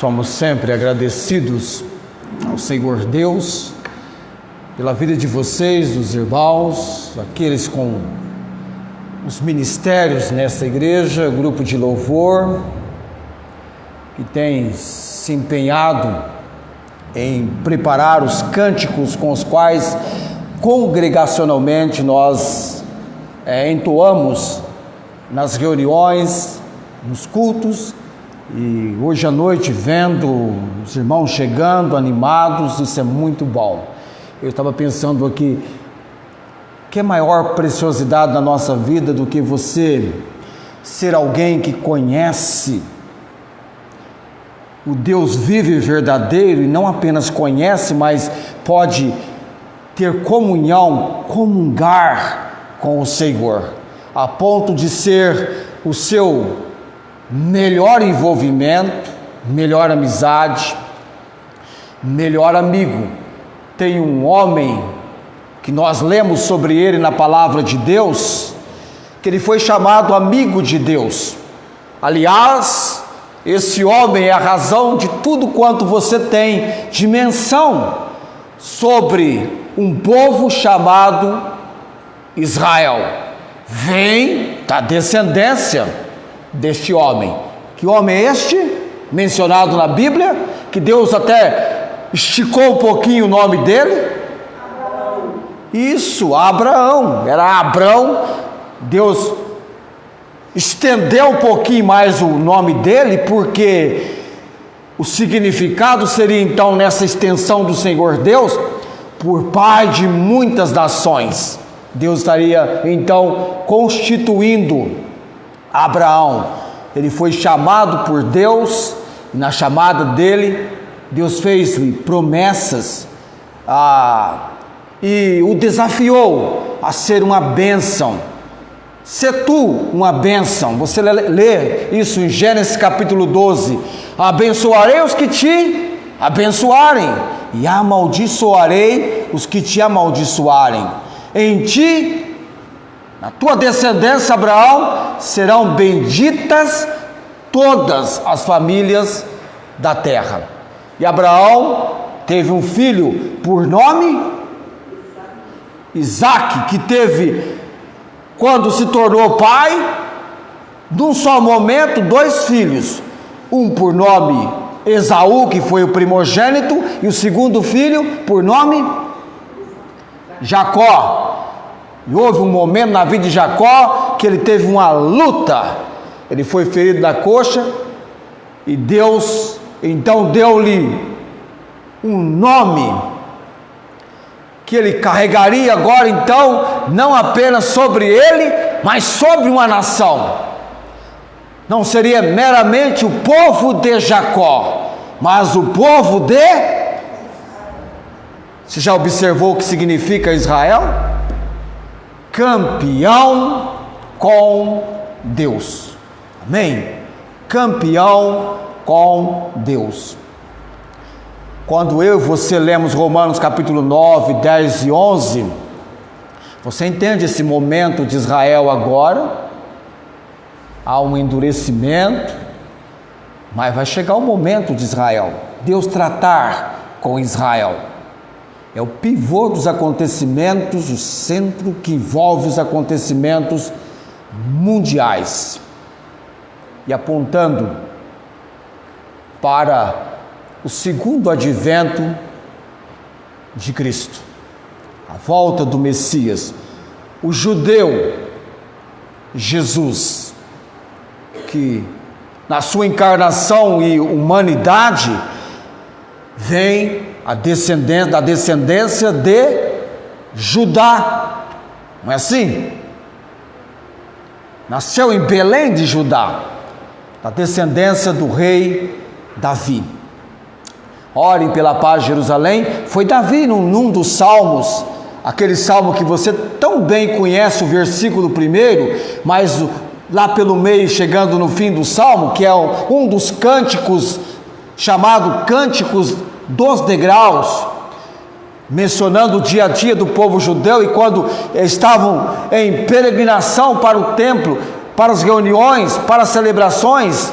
Somos sempre agradecidos ao Senhor Deus pela vida de vocês, dos irmãos, aqueles com os ministérios nessa igreja, grupo de louvor, que tem se empenhado em preparar os cânticos com os quais congregacionalmente nós entoamos nas reuniões, nos cultos. E hoje à noite, vendo os irmãos chegando, animados, isso é muito bom. Eu estava pensando aqui, que é maior preciosidade na nossa vida do que você ser alguém que conhece o Deus vivo e verdadeiro, e não apenas conhece, mas pode ter comunhão, comungar com o Senhor, a ponto de ser o seu melhor envolvimento, melhor amizade, melhor amigo. Tem um homem que nós lemos sobre ele na palavra de Deus, que ele foi chamado amigo de Deus. Aliás, esse homem é a razão de tudo quanto você tem de menção sobre um povo chamado Israel. Vem da descendência deste homem. Que homem é este? Mencionado na Bíblia, que Deus até esticou um pouquinho o nome dele. Isso, Abraão. Era Abrão. Deus estendeu um pouquinho mais o nome dele, porque o significado seria então, nessa extensão do Senhor Deus, por pai de muitas nações. Deus estaria então constituindo Abraão. Ele foi chamado por Deus, e na chamada dele, Deus fez-lhe promessas e o desafiou a ser uma bênção. Se tu uma bênção, você lê isso em Gênesis capítulo 12, abençoarei os que te abençoarem, e amaldiçoarei os que te amaldiçoarem. Em ti, na tua descendência, Abraão, serão benditas todas as famílias da terra. E Abraão teve um filho por nome Isaque, que teve, quando se tornou pai, num só momento, 2 filhos. Um por nome Esaú, que foi o primogênito, e o segundo filho por nome Jacó. E houve um momento na vida de Jacó que ele teve uma luta. Ele foi ferido na coxa e Deus então deu-lhe um nome que ele carregaria agora então, não apenas sobre ele, mas sobre uma nação. Não seria meramente o povo de Jacó, mas o povo de... Você já observou o que significa Israel? Campeão com Deus. Amém? Campeão com Deus. Quando eu e você lemos Romanos capítulo 9, 10 e 11, você entende esse momento de Israel agora? Há um endurecimento, mas vai chegar o momento de Israel, Deus tratar com Israel. É o pivô dos acontecimentos, o centro que envolve os acontecimentos mundiais. E apontando para o segundo advento de Cristo, a volta do Messias, o judeu Jesus, que na sua encarnação e humanidade vem da descendência de Judá, não é assim? Nasceu em Belém de Judá, da descendência do rei Davi. Orem pela paz de Jerusalém. Foi Davi num dos salmos, aquele salmo que você tão bem conhece, o versículo 1, mas lá pelo meio, chegando no fim do salmo, que é um dos cânticos, chamado Cânticos dos Degraus, mencionando o dia a dia do povo judeu, e quando estavam em peregrinação para o templo, para as reuniões, para as celebrações,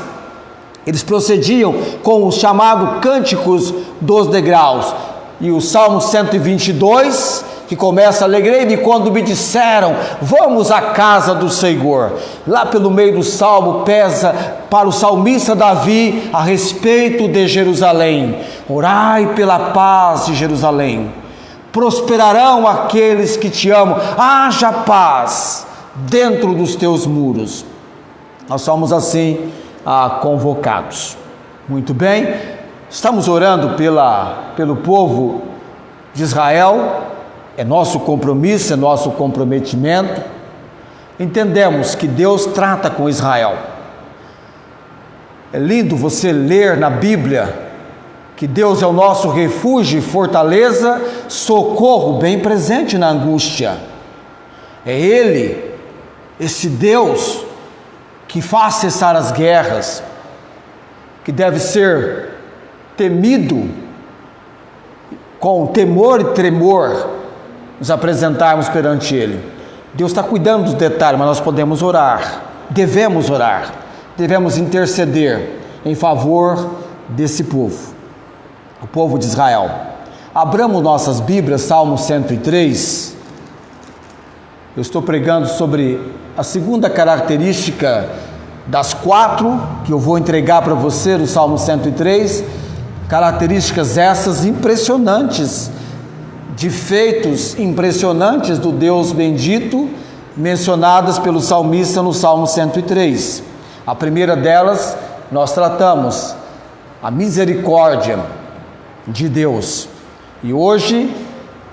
Eles procediam com o chamado Cânticos dos Degraus. E o Salmo 122, que começa: alegrei-me quando me disseram, vamos à casa do Senhor. Lá pelo meio do Salmo pesa para o salmista Davi a respeito de Jerusalém: orai pela paz de Jerusalém. Prosperarão aqueles que te amam, haja paz dentro dos teus muros. Nós somos assim convocados. Muito bem, estamos orando pelo povo de Israel, é nosso compromisso, é nosso comprometimento. Entendemos que Deus trata com Israel. É lindo você ler na Bíblia que Deus é o nosso refúgio e fortaleza, socorro bem presente na angústia. É Ele, esse Deus que faz cessar as guerras, que deve ser temido, com temor e tremor, nos apresentarmos perante Ele. Deus está cuidando dos detalhes, mas nós podemos orar, devemos interceder em favor desse povo, o povo de Israel. Abramos nossas Bíblias, Salmo 103. Eu estou pregando sobre a segunda característica das 4 que eu vou entregar para você do Salmo 103, características essas impressionantes, de feitos impressionantes do Deus bendito, mencionadas pelo salmista no Salmo 103. A primeira delas, nós tratamos a misericórdia de Deus. E hoje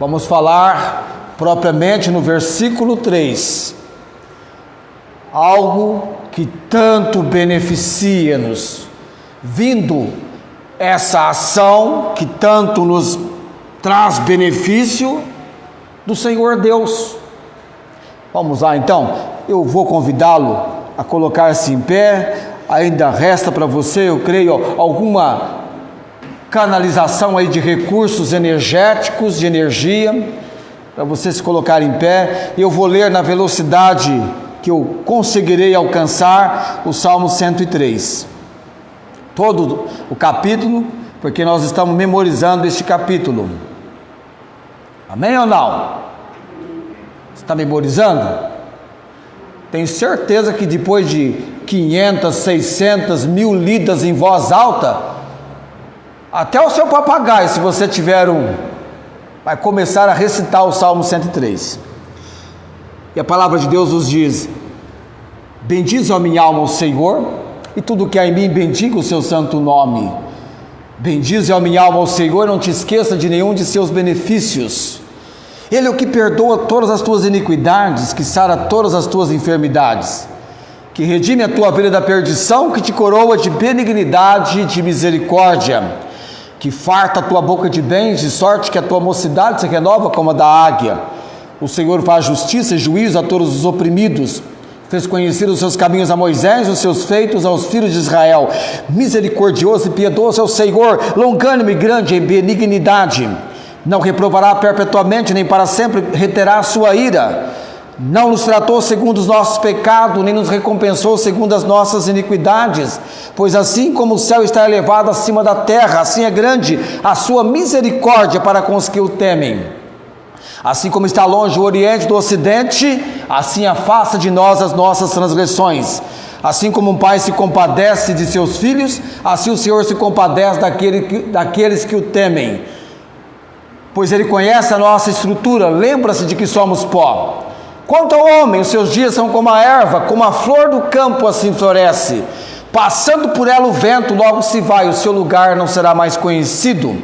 vamos falar propriamente no versículo 3, algo que tanto beneficia-nos, vindo essa ação que tanto nos traz benefício do Senhor Deus. Vamos lá então, eu vou convidá-lo a colocar-se em pé. Ainda resta para você, eu creio, alguma canalização aí de recursos energéticos, de energia, para você se colocar em pé. Eu vou ler na velocidade que eu conseguirei alcançar o Salmo 103, todo o capítulo, porque nós estamos memorizando este capítulo. Amém ou não? Está memorizando? Tenho certeza que depois de 500, 600, 1000 lidas em voz alta, até o seu papagaio, se você tiver vai começar a recitar o Salmo 103. E a palavra de Deus nos diz: bendize a minha alma o Senhor, e tudo que há em mim bendiga o seu santo nome. Bendize a minha alma o Senhor, não te esqueça de nenhum de seus benefícios. Ele é o que perdoa todas as tuas iniquidades, que sara todas as tuas enfermidades, que redime a tua vida da perdição, que te coroa de benignidade e de misericórdia, que farta a tua boca de bens, de sorte que a tua mocidade se renova como a da águia. O Senhor faz justiça e juízo a todos os oprimidos, fez conhecer os seus caminhos a Moisés, os seus feitos aos filhos de Israel. Misericordioso e piedoso é o Senhor, longânimo e grande em benignidade, não reprovará perpetuamente, nem para sempre reterá a sua ira. Não nos tratou segundo os nossos pecados, nem nos recompensou segundo as nossas iniquidades. Pois assim como o céu está elevado acima da terra, assim é grande a sua misericórdia para com os que o temem. Assim como está longe o oriente do ocidente, assim afasta de nós as nossas transgressões. Assim como um pai se compadece de seus filhos, assim o Senhor se compadece daqueles que o temem. Pois Ele conhece a nossa estrutura, lembra-se de que somos pó. Quanto ao homem, os seus dias são como a erva, como a flor do campo assim floresce. Passando por ela o vento, logo se vai, o seu lugar não será mais conhecido.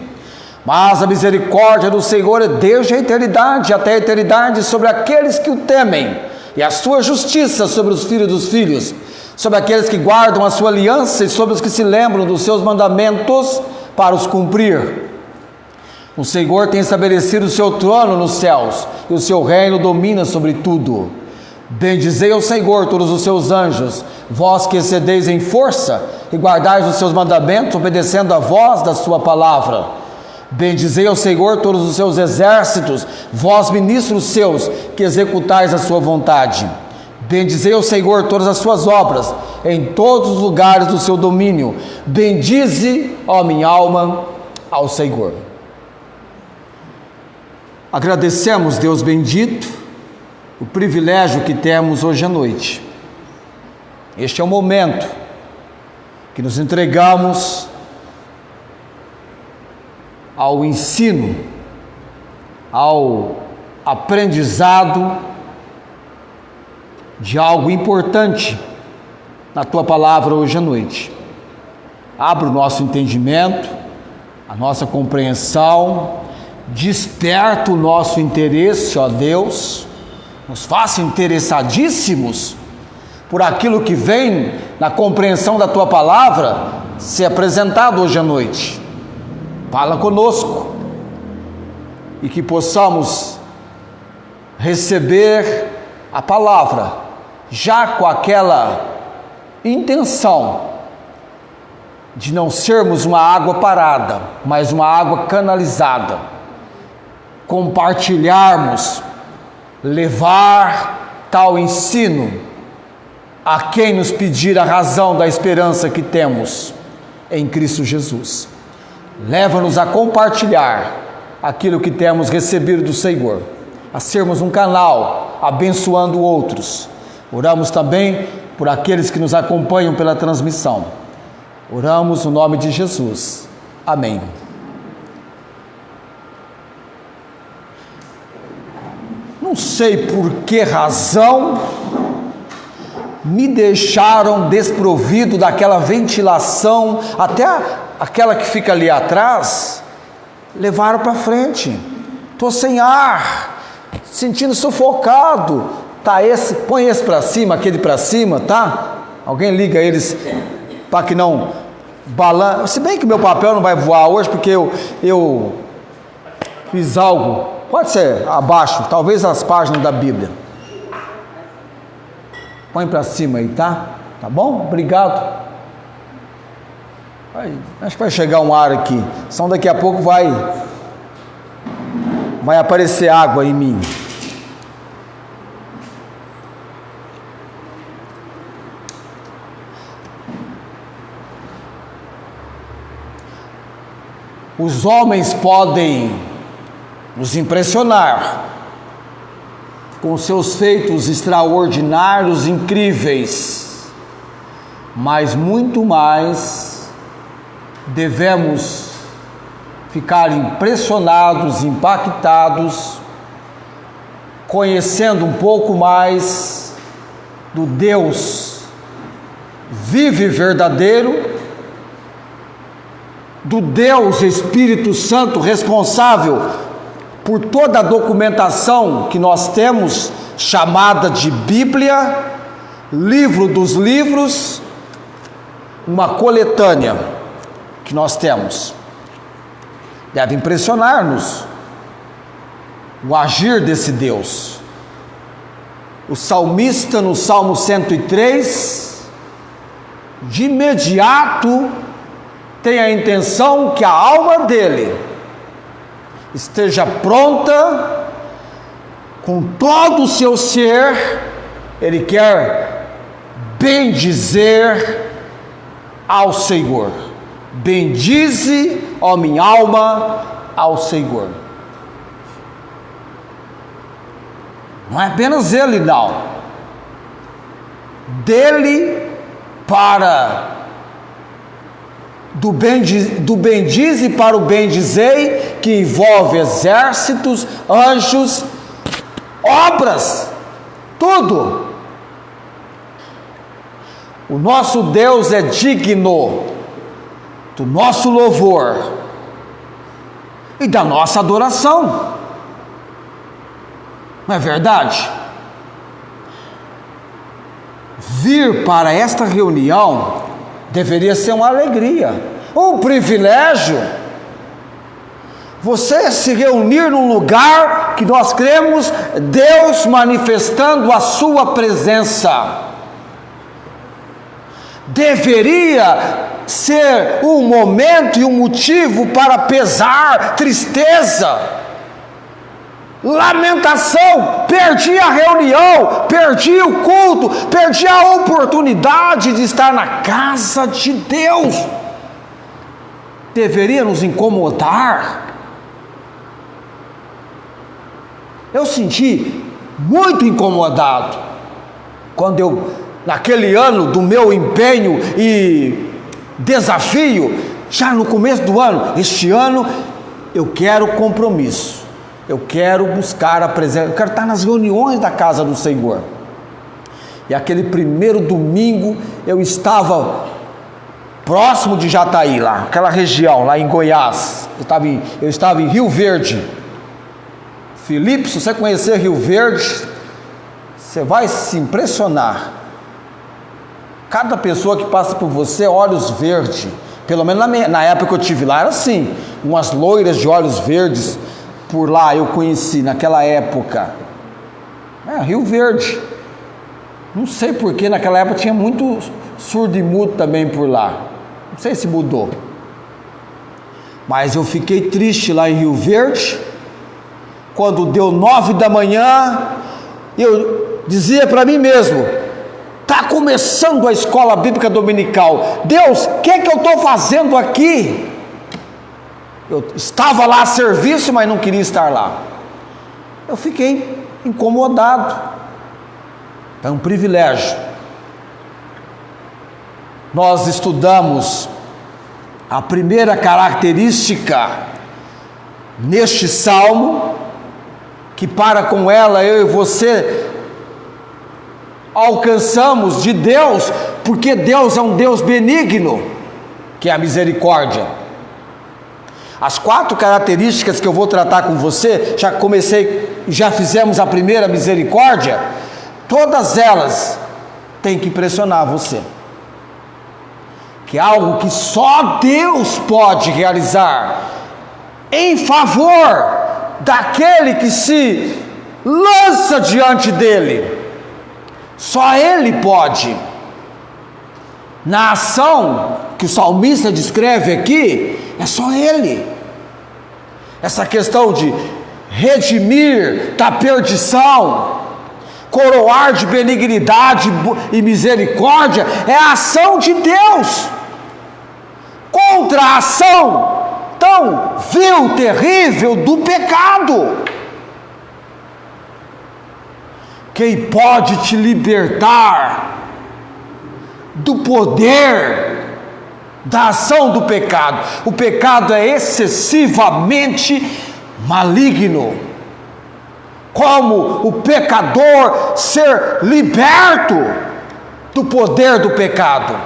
Mas a misericórdia do Senhor é desde a eternidade até a eternidade sobre aqueles que o temem, e a sua justiça sobre os filhos dos filhos, sobre aqueles que guardam a sua aliança e sobre os que se lembram dos seus mandamentos para os cumprir. O Senhor tem estabelecido o seu trono nos céus, e o seu reino domina sobre tudo. Bendizei ao Senhor todos os seus anjos, vós que excedeis em força e guardais os seus mandamentos, obedecendo a voz da sua palavra. Bendizei ao Senhor todos os seus exércitos, vós ministros seus, que executais a sua vontade. Bendizei ao Senhor todas as suas obras, em todos os lugares do seu domínio. Bendize, ó minha alma, ao Senhor. Agradecemos, Deus bendito, o privilégio que temos hoje à noite. Este é o momento que nos entregamos ao ensino, ao aprendizado de algo importante na Tua palavra hoje à noite. Abra o nosso entendimento, a nossa compreensão, desperta o nosso interesse, ó Deus, nos faça interessadíssimos por aquilo que vem na compreensão da Tua palavra ser apresentado hoje à noite. Fala conosco e que possamos receber a palavra já com aquela intenção de não sermos uma água parada, mas uma água canalizada, compartilharmos, levar tal ensino a quem nos pedir a razão da esperança que temos em Cristo Jesus. Leva-nos a compartilhar aquilo que temos recebido do Senhor, a sermos um canal abençoando outros. Oramos também por aqueles que nos acompanham pela transmissão. Oramos no nome de Jesus. Amém. Não sei por que razão me deixaram desprovido daquela ventilação, até aquela que fica ali atrás, levaram para frente. Estou sem ar, sentindo sufocado. Tá, põe esse para cima, aquele para cima, tá? Alguém liga eles para que não balance. Se bem que meu papel não vai voar hoje, porque eu fiz algo, pode ser abaixo, talvez as páginas da Bíblia. Põe para cima aí, tá? Tá bom? Obrigado. Acho que vai chegar um ar aqui. Senão daqui a pouco vai aparecer água em mim. Os homens podem nos impressionar com seus feitos extraordinários, incríveis, mas muito mais devemos ficar impressionados, impactados, conhecendo um pouco mais do Deus vivo e verdadeiro, do Deus Espírito Santo responsável por toda a documentação que nós temos, chamada de Bíblia, livro dos livros, uma coletânea que nós temos. Deve impressionar-nos o agir desse Deus. O salmista, no Salmo 103, de imediato tem a intenção que a alma dele esteja pronta, com todo o seu ser. Ele quer bendizer ao Senhor. Bendize, ó minha alma, ao Senhor. Não é apenas ele, não. Dele para do bendize para o bendizei, que envolve exércitos, anjos, obras, tudo. O nosso Deus é digno do nosso louvor e da nossa adoração. Não é verdade? Vir para esta reunião deveria ser uma alegria, um privilégio. Você se reunir num lugar que nós cremos Deus manifestando a sua presença. Deveria ser um momento e um motivo para pesar, tristeza. lamentação, perdi a reunião, perdi o culto, perdi a oportunidade de estar na casa de Deus. Deveria nos incomodar. Eu senti muito incomodado quando eu, naquele ano do meu empenho e desafio, já no começo do ano, este ano eu quero compromisso, eu quero buscar a presença, eu quero estar nas reuniões da casa do Senhor. E aquele primeiro domingo eu estava próximo de Jataí, lá, aquela região, lá em Goiás. Eu estava em Rio Verde. Felipe, se você conhecer Rio Verde, você vai se impressionar. Cada pessoa que passa por você, olhos verdes. Pelo menos na época que eu estive lá, era assim, umas loiras de olhos verdes. Por lá eu conheci, naquela época. Rio Verde. Não sei porquê, naquela época tinha muito surdo e mudo também por lá. Não sei se mudou. Mas eu fiquei triste lá em Rio Verde. Quando deu 9 da manhã, eu dizia para mim mesmo: está começando a escola bíblica dominical. Deus, o que é que eu estou fazendo aqui? Eu estava lá a serviço, mas não queria estar lá. Eu fiquei incomodado. É um privilégio. Nós estudamos a primeira característica neste salmo, que para com ela eu e você alcançamos de Deus, porque Deus é um Deus benigno, que é a misericórdia. As 4 características que eu vou tratar com você, já fizemos a primeira, misericórdia. Todas elas têm que impressionar você, que é algo que só Deus pode realizar em favor daquele que se lança diante dele. Só Ele pode. Na ação que o salmista descreve aqui, é só Ele. Essa questão de redimir da perdição, coroar de benignidade e misericórdia, é a ação de Deus contra a ação tão vil, terrível do pecado. Quem pode te libertar do poder da ação do pecado? O pecado é excessivamente maligno. Como o pecador ser liberto do poder do pecado?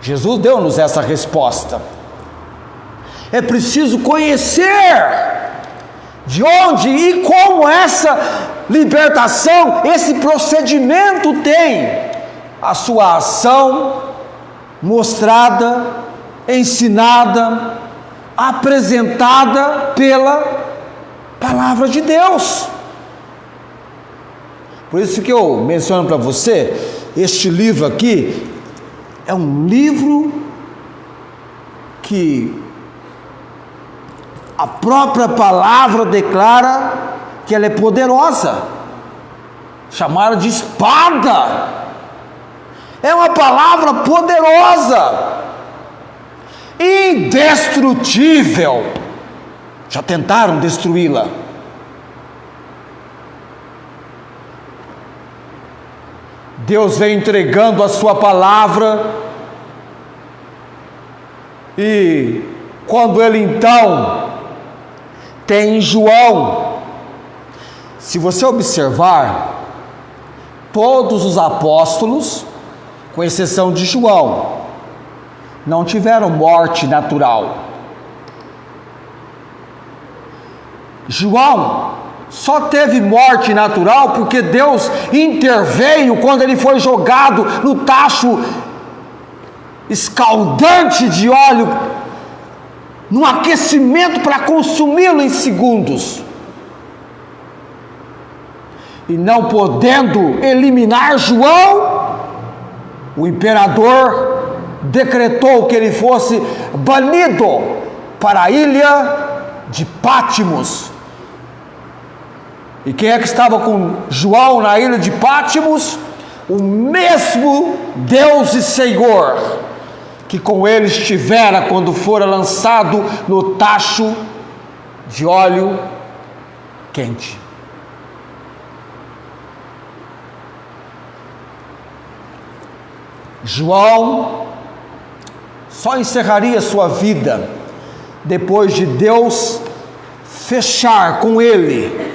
Jesus deu-nos essa resposta. É preciso conhecer de onde e como essa libertação, esse procedimento tem a sua ação mostrada, ensinada, apresentada pela palavra de Deus. Por isso que eu menciono para você, este livro aqui é um livro que a própria palavra declara que ela é poderosa, chamada de espada. É uma palavra poderosa, indestrutível. Já tentaram destruí-la? Deus vem entregando a sua palavra, e quando Ele então tem em João, se você observar, todos os apóstolos, com exceção de João, não tiveram morte natural. João só teve morte natural porque Deus interveio quando ele foi jogado no tacho escaldante de óleo, num aquecimento para consumi-lo em segundos. E não podendo eliminar João, o imperador decretou que ele fosse banido para a ilha de Patmos, E quem é que estava com João na ilha de Pátimos? O mesmo Deus e Senhor que com ele estivera quando fora lançado no tacho de óleo quente. João só encerraria sua vida depois de Deus fechar com ele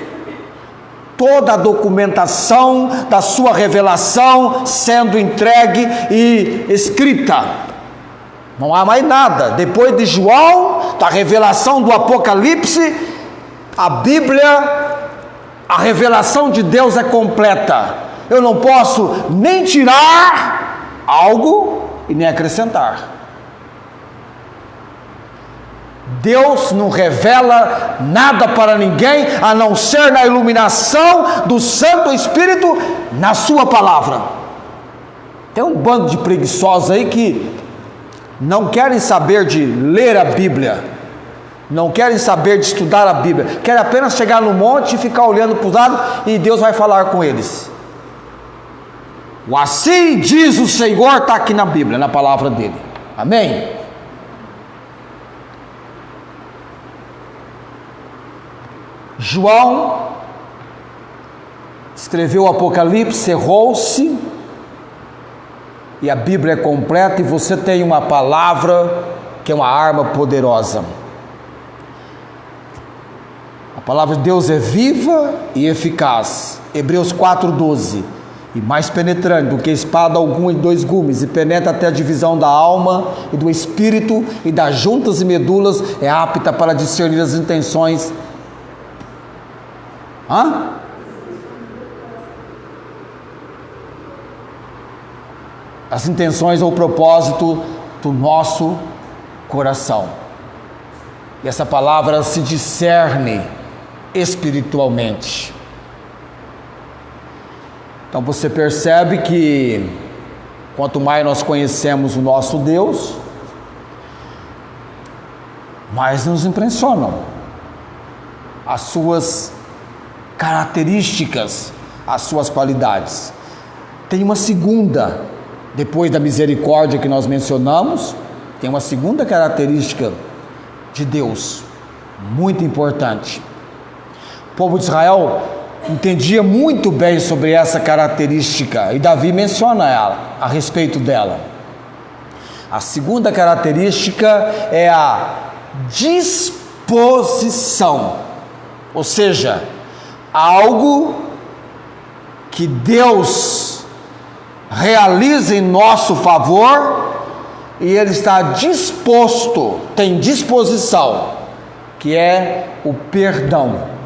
toda a documentação da sua revelação sendo entregue e escrita. Não há mais nada. Depois de João, da revelação do Apocalipse, a Bíblia, a revelação de Deus é completa. Eu não posso nem tirar algo e nem acrescentar. Deus não revela nada para ninguém, a não ser na iluminação do Santo Espírito, na sua palavra. Tem um bando de preguiçosos aí que não querem saber de ler a Bíblia, não querem saber de estudar a Bíblia, querem apenas chegar no monte e ficar olhando para os lados e Deus vai falar com eles. O assim diz o Senhor está aqui na Bíblia, na palavra dele. Amém? João escreveu o Apocalipse, errou-se, e a Bíblia é completa, e você tem uma palavra que é uma arma poderosa. A palavra de Deus é viva e eficaz. Hebreus 4:12. E mais penetrante do que espada alguma de 2 gumes, e penetra até a divisão da alma e do espírito e das juntas e medulas, é apta para discernir as intenções. As intenções ou o propósito do nosso coração. E essa palavra se discerne espiritualmente. Então você percebe que quanto mais nós conhecemos o nosso Deus, mais nos impressionam as suas características, as suas qualidades. Tem uma segunda, depois da misericórdia que nós mencionamos, tem uma segunda característica de Deus, muito importante. O povo de Israel entendia muito bem sobre essa característica, e Davi menciona ela, a respeito dela. A segunda característica é a disposição, ou seja, algo que Deus realiza em nosso favor e Ele está disposto, tem disposição, que é o perdão.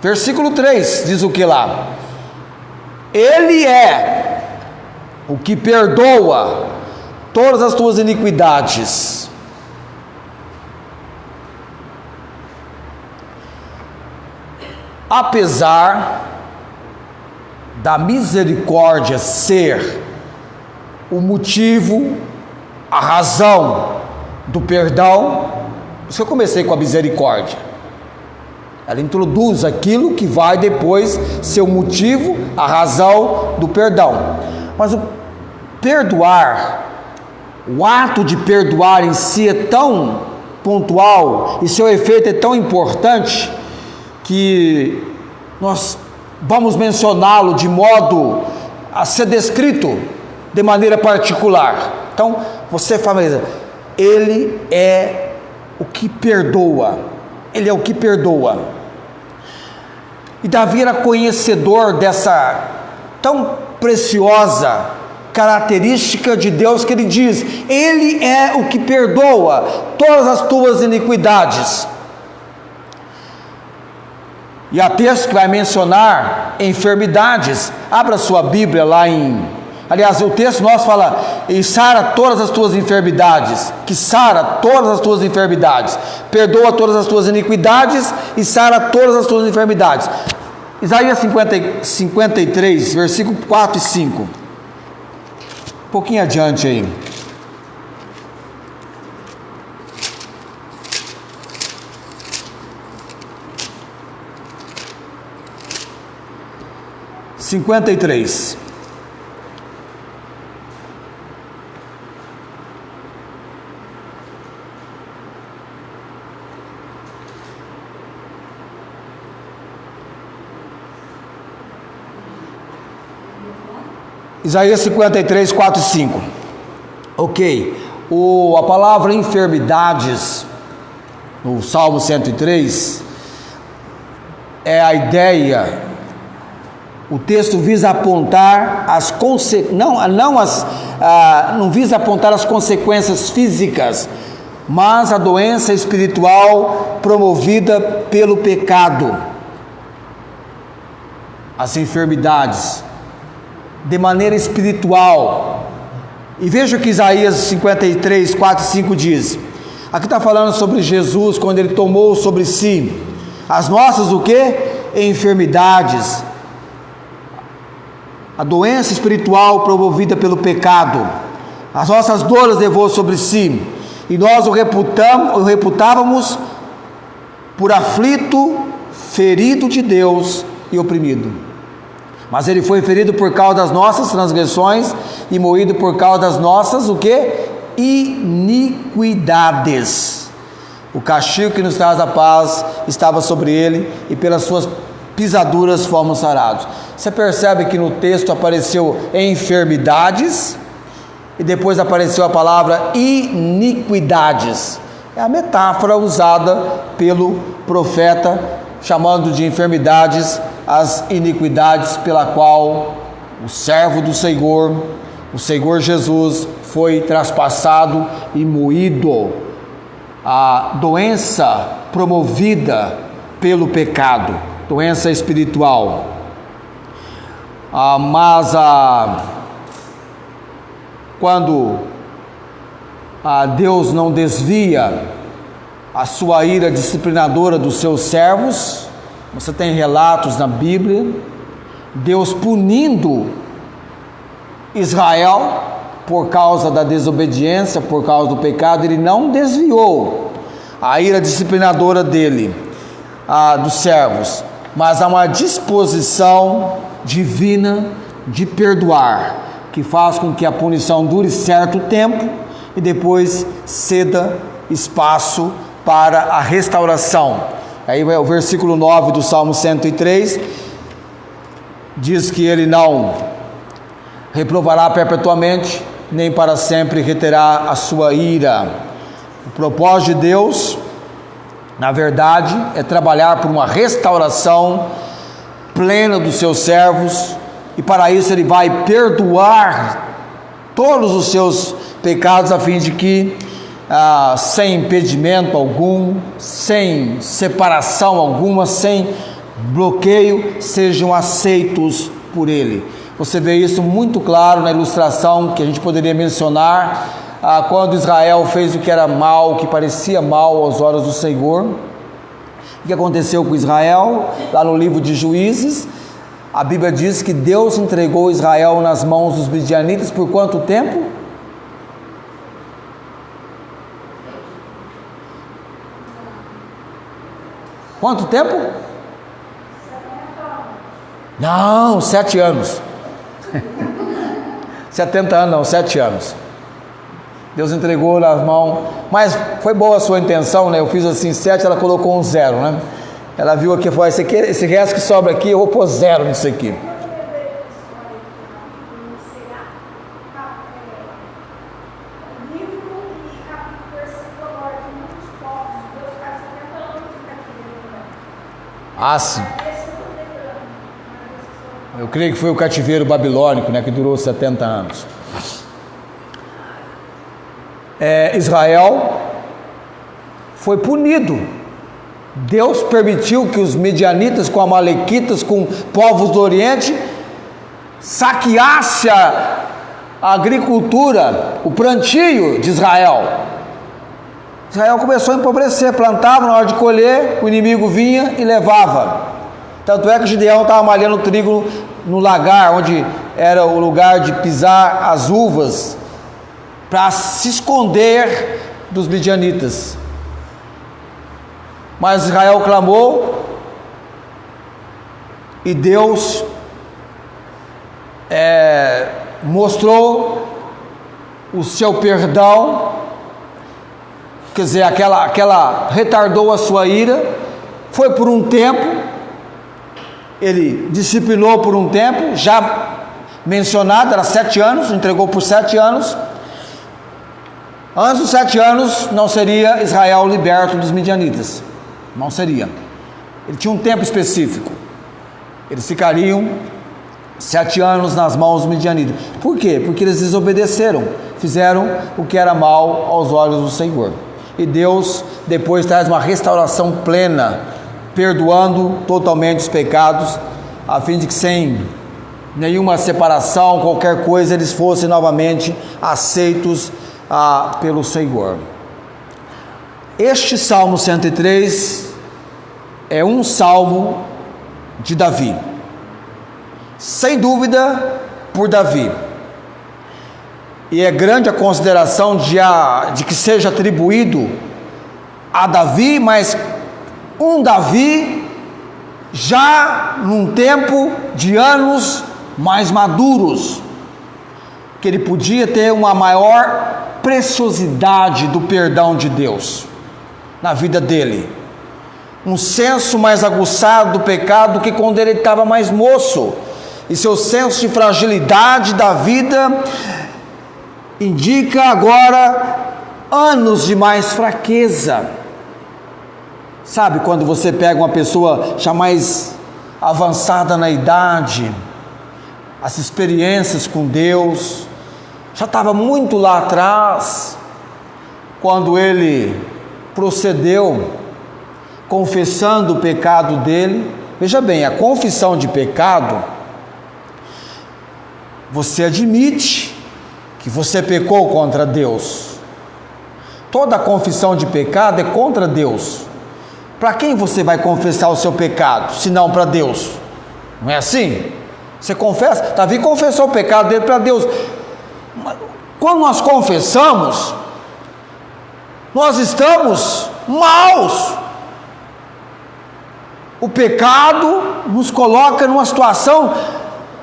Versículo 3 diz o que lá? Ele é o que perdoa todas as tuas iniquidades. Apesar da misericórdia ser o motivo, a razão do perdão, por isso que eu comecei com a misericórdia. Ela introduz aquilo que vai depois ser o motivo, a razão do perdão. Mas o perdoar, o ato de perdoar em si é tão pontual e seu efeito é tão importante que nós vamos mencioná-lo de modo a ser descrito de maneira particular. Então, você fala, Ele é o que perdoa. Ele é o que perdoa. E Davi era conhecedor dessa tão preciosa característica de Deus que ele diz: Ele é o que perdoa todas as tuas iniquidades. E há texto que vai mencionar enfermidades. Abra sua Bíblia lá aliás, o texto nosso fala: e sara todas as tuas enfermidades, que sara todas as tuas enfermidades, perdoa todas as tuas iniquidades e sara todas as tuas enfermidades. Isaías 53, versículo 4 e 5. Um pouquinho adiante aí. 53. Isaías 53, 4 e 5. Ok. A palavra enfermidades, no Salmo 103, é a ideia, o texto visa apontar as não visa apontar as consequências físicas, mas a doença espiritual promovida pelo pecado, as enfermidades, de maneira espiritual. E veja o que Isaías 53, 4 e 5 diz. Aqui está falando sobre Jesus, quando ele tomou sobre si as nossas o quê? Enfermidades, a doença espiritual promovida pelo pecado, as nossas dores levou sobre si, e nós o reputávamos por aflito, ferido de Deus e oprimido. Mas ele foi ferido por causa das nossas transgressões e moído por causa das nossas, o quê? Iniquidades. O castigo que nos traz a paz estava sobre ele, e pelas suas pisaduras fomos sarados. Você percebe que no texto apareceu enfermidades, e depois apareceu a palavra iniquidades. É a metáfora usada pelo profeta, chamando de enfermidades as iniquidades pela qual o servo do Senhor, o Senhor Jesus, foi traspassado e moído. A doença promovida pelo pecado, doença espiritual. Quando Deus não desvia a sua ira disciplinadora dos seus servos, você tem relatos na Bíblia, Deus punindo Israel por causa da desobediência, por causa do pecado. Ele não desviou a ira disciplinadora dele, dos servos, mas há uma disposição divina de perdoar, que faz com que a punição dure certo tempo e depois ceda espaço para a restauração. Aí o versículo 9 do Salmo 103 diz que ele não reprovará perpetuamente, nem para sempre reterá a sua ira. O propósito de Deus, na verdade, é trabalhar por uma restauração plena dos seus servos, e para isso ele vai perdoar todos os seus pecados, a fim de que sem impedimento algum, sem separação alguma, sem bloqueio, sejam aceitos por ele. Você vê isso muito claro na ilustração que a gente poderia mencionar, quando Israel fez o que era mal, o que parecia mal aos olhos do Senhor. O que aconteceu com Israel? Lá no livro de Juízes, a Bíblia diz que Deus entregou Israel nas mãos dos midianitas por quanto tempo? Quanto tempo? Não, 7 anos. 70 anos não, 7 anos. Deus entregou nas mãos, mas foi boa a sua intenção, né? Eu fiz assim 7, ela colocou um 0, né? Ela viu aqui e falou: esse resto que sobra aqui, eu vou pôr 0 nisso aqui. Sim. Eu creio que foi o cativeiro babilônico, né, que durou 70 anos. Israel foi punido. Deus permitiu que os medianitas, com amalequitas, com povos do Oriente, saqueasse a agricultura, o plantio de Israel. Israel começou a empobrecer, plantava, na hora de colher, o inimigo vinha e levava. Tanto é que Gideão estava malhando trigo no lagar, onde era o lugar de pisar as uvas, para se esconder dos midianitas. Mas Israel clamou, e Deus mostrou o seu perdão, quer dizer, aquela retardou a sua ira, foi por um tempo, ele disciplinou por um tempo, já mencionado, era 7 anos, entregou por 7 anos, antes dos 7 anos não seria Israel liberto dos midianitas, não seria, ele tinha um tempo específico, eles ficariam 7 anos nas mãos dos midianitas. Por quê? Porque eles desobedeceram, fizeram o que era mal aos olhos do Senhor. E Deus depois traz uma restauração plena, perdoando totalmente os pecados, a fim de que sem nenhuma separação, qualquer coisa, eles fossem novamente aceitos pelo Senhor. Este Salmo 103 é um salmo de Davi, sem dúvida por Davi, e é grande a consideração de que seja atribuído a Davi, mas um Davi já num tempo de anos mais maduros, que ele podia ter uma maior preciosidade do perdão de Deus na vida dele, um senso mais aguçado do pecado que quando ele estava mais moço, e seu senso de fragilidade da vida indica agora anos de mais fraqueza. Sabe quando você pega uma pessoa já mais avançada na idade, as experiências com Deus, já estava muito lá atrás, quando ele procedeu confessando o pecado dele. Veja bem, a confissão de pecado, você admite que você pecou contra Deus. Toda confissão de pecado é contra Deus. Para quem você vai confessar o seu pecado, se não para Deus? Não é assim? Você confessa, Davi confessou o pecado dele para Deus. Quando nós confessamos, nós estamos maus. O pecado nos coloca numa situação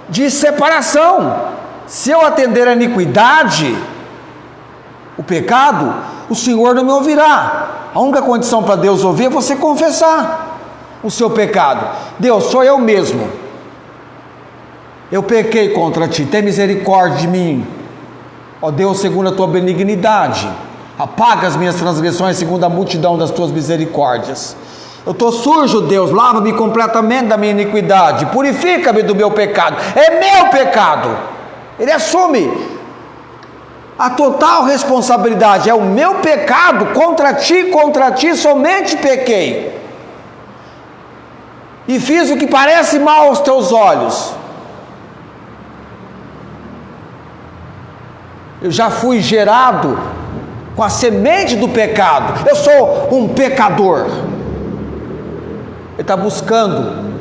de separação. Se eu atender a iniquidade, o pecado, o Senhor não me ouvirá. A única condição para Deus ouvir é você confessar o seu pecado. Deus, sou eu mesmo, eu pequei contra ti, tem misericórdia de mim, ó Deus, segundo a tua benignidade, apaga as minhas transgressões segundo a multidão das tuas misericórdias. Eu estou sujo, Deus, lava-me completamente da minha iniquidade, purifica-me do meu pecado, é meu pecado. Ele assume a total responsabilidade, é o meu pecado, contra ti somente pequei, e fiz o que parece mal aos teus olhos. Eu já fui gerado com a semente do pecado, eu sou um pecador. Ele está buscando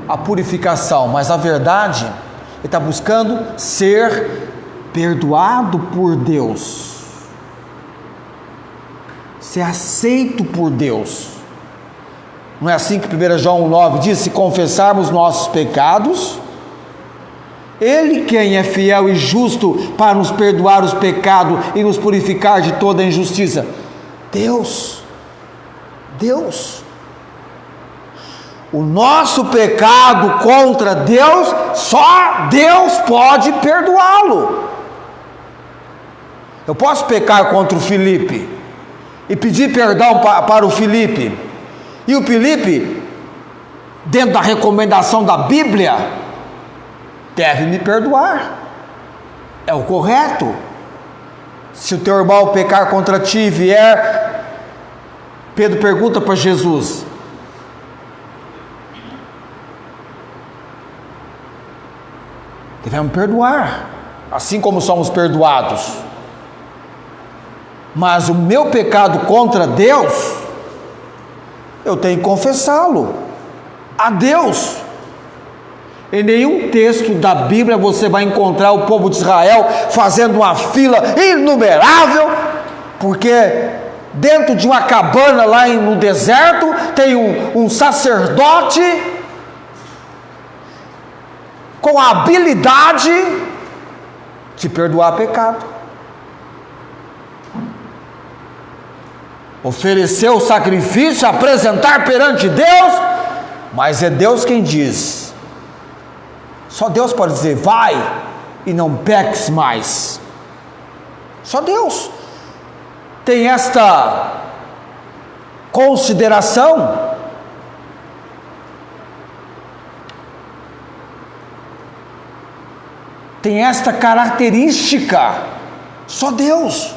a purificação, mas a verdade, ele está buscando ser perdoado por Deus, ser aceito por Deus. Não é assim que 1 João 1,9 diz? Se confessarmos nossos pecados, Ele quem é fiel e justo para nos perdoar os pecados e nos purificar de toda a injustiça. Deus. O nosso pecado contra Deus, só Deus pode perdoá-lo. Eu posso pecar contra o Felipe e pedir perdão para o Felipe, e o Felipe, dentro da recomendação da Bíblia, deve me perdoar, é o correto. Se o teu irmão pecar contra ti e vier, Pedro pergunta para Jesus: devemos perdoar, assim como somos perdoados. Mas o meu pecado contra Deus, eu tenho que confessá-lo a Deus. Em nenhum texto da Bíblia você vai encontrar o povo de Israel fazendo uma fila inumerável, porque dentro de uma cabana lá no deserto tem um sacerdote com a habilidade de perdoar pecado. Oferecer o sacrifício, apresentar perante Deus, mas é Deus quem diz. Só Deus pode dizer, vai e não peques mais. Só Deus tem esta consideração. Tem esta característica. Só Deus.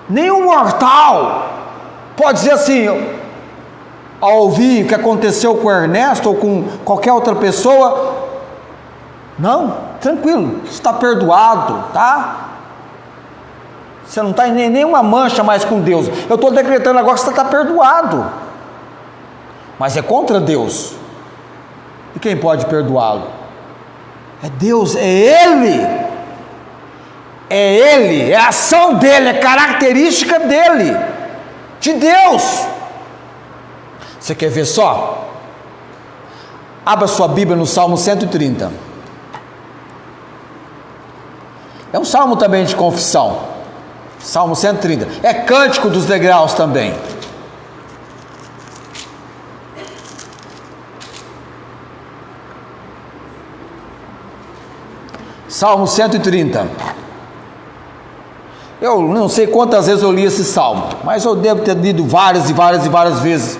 Nenhum mortal pode dizer assim, ao ouvir o que aconteceu com o Ernesto ou com qualquer outra pessoa, não, tranquilo, está perdoado, tá? Você não está em nenhuma mancha mais com Deus. Eu estou decretando agora que você está perdoado. Mas é contra Deus. E quem pode perdoá-lo? É Deus, é Ele. É Ele, é a ação dEle, é característica dEle, de Deus. Você quer ver só? Abra sua Bíblia no Salmo 130. É um salmo também de confissão. Salmo 130. É cântico dos degraus também. Salmo 130. Eu não sei quantas vezes eu li esse salmo, mas eu devo ter lido várias e várias e várias vezes.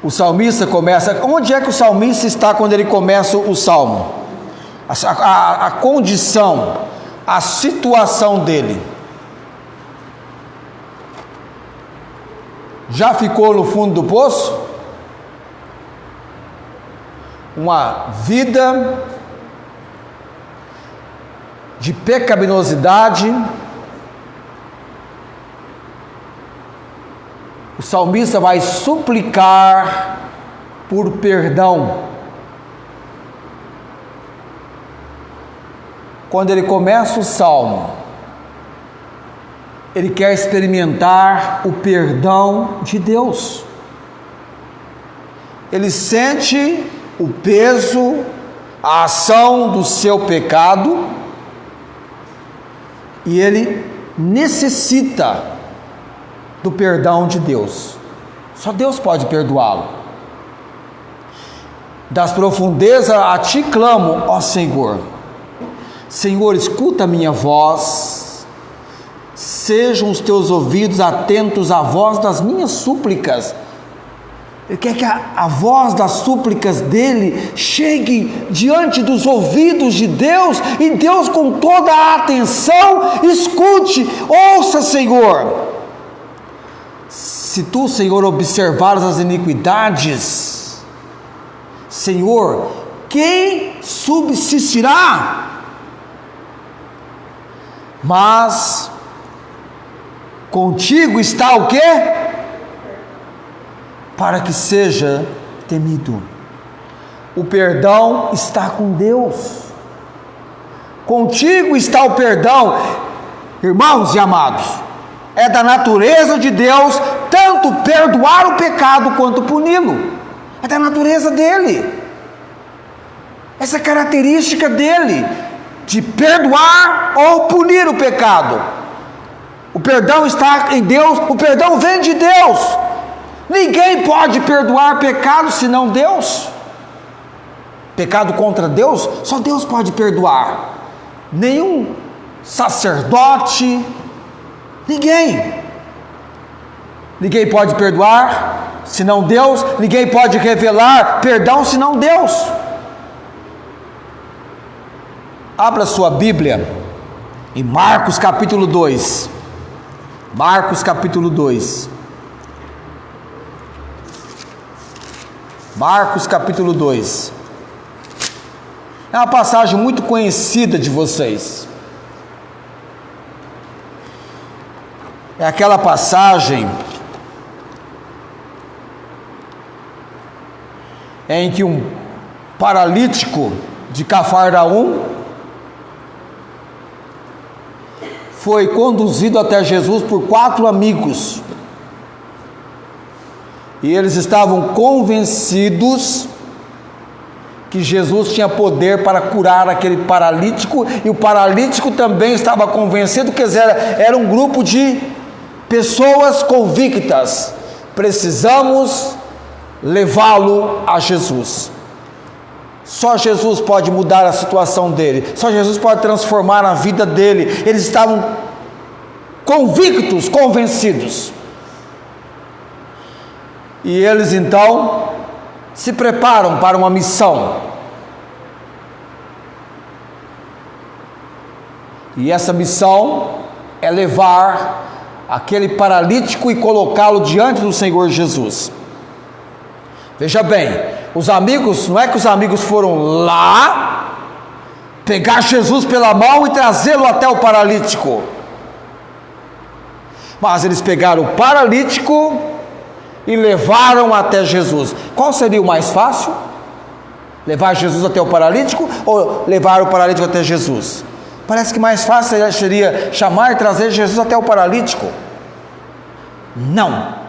O salmista começa... Onde é que o salmista está quando ele começa o salmo? A condição, a situação dele. Já ficou no fundo do poço? Uma vida de pecaminosidade. O salmista vai suplicar por perdão. Quando ele começa o salmo, ele quer experimentar o perdão de Deus. Ele sente o peso, a ação do seu pecado, e ele necessita do perdão de Deus. Só Deus pode perdoá-lo. Das profundezas a ti clamo, ó Senhor. Senhor, escuta a minha voz. Sejam os teus ouvidos atentos à voz das minhas súplicas. Ele quer que a voz das súplicas dele chegue diante dos ouvidos de Deus, e Deus, com toda a atenção, escute, ouça, Senhor. Se tu, Senhor, observares as iniquidades, Senhor, quem subsistirá? Mas contigo está o quê? Para que seja temido. O perdão está com Deus. Contigo está o perdão. Irmãos e amados, é da natureza de Deus tanto perdoar o pecado quanto puni-lo. É da natureza dele. Essa é a característica dele, de perdoar ou punir o pecado. O perdão está em Deus, o perdão vem de Deus. Ninguém pode perdoar pecado senão Deus. Pecado contra Deus, só Deus pode perdoar. Nenhum sacerdote, ninguém pode perdoar senão Deus. Ninguém pode revelar perdão senão Deus. Abra sua Bíblia em Marcos capítulo 2. Marcos capítulo 2. Marcos capítulo 2. É uma passagem muito conhecida de vocês. É aquela passagem em que um paralítico de Cafarnaum foi conduzido até Jesus por 4 amigos. E eles estavam convencidos que Jesus tinha poder para curar aquele paralítico, e o paralítico também estava convencido, que era um grupo de pessoas convictas: precisamos levá-lo a Jesus. Só Jesus pode mudar a situação dele, só Jesus pode transformar a vida dele. Eles estavam convictos, convencidos. E eles então se preparam para uma missão. E essa missão é levar aquele paralítico e colocá-lo diante do Senhor Jesus. Veja bem, os amigos, não é que os amigos foram lá pegar Jesus pela mão e trazê-lo até o paralítico, mas eles pegaram o paralítico e levaram até Jesus. Qual seria o mais fácil? Levar Jesus até o paralítico ou levar o paralítico até Jesus? Parece que mais fácil seria chamar e trazer Jesus até o paralítico. Não.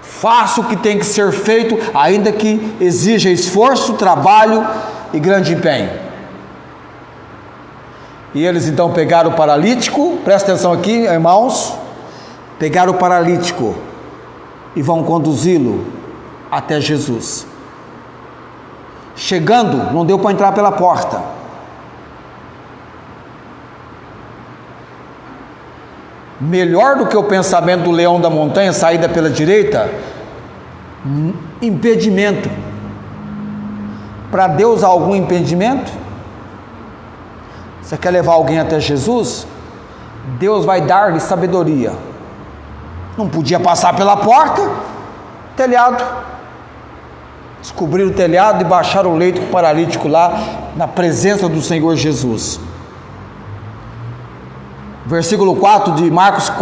Faça o que tem que ser feito, ainda que exija esforço, trabalho e grande empenho. E eles então pegaram o paralítico, presta atenção aqui, irmãos, pegaram o paralítico e vão conduzi-lo até Jesus. Chegando, não deu para entrar pela porta. Melhor do que o pensamento do leão da montanha, saída pela direita, impedimento. Para Deus há algum impedimento? Você quer levar alguém até Jesus? Deus vai dar-lhe sabedoria. Não podia passar pela porta, telhado. Descobriram o telhado e baixaram o leito com o paralítico lá, na presença do Senhor Jesus. Versículo 4 de Marcos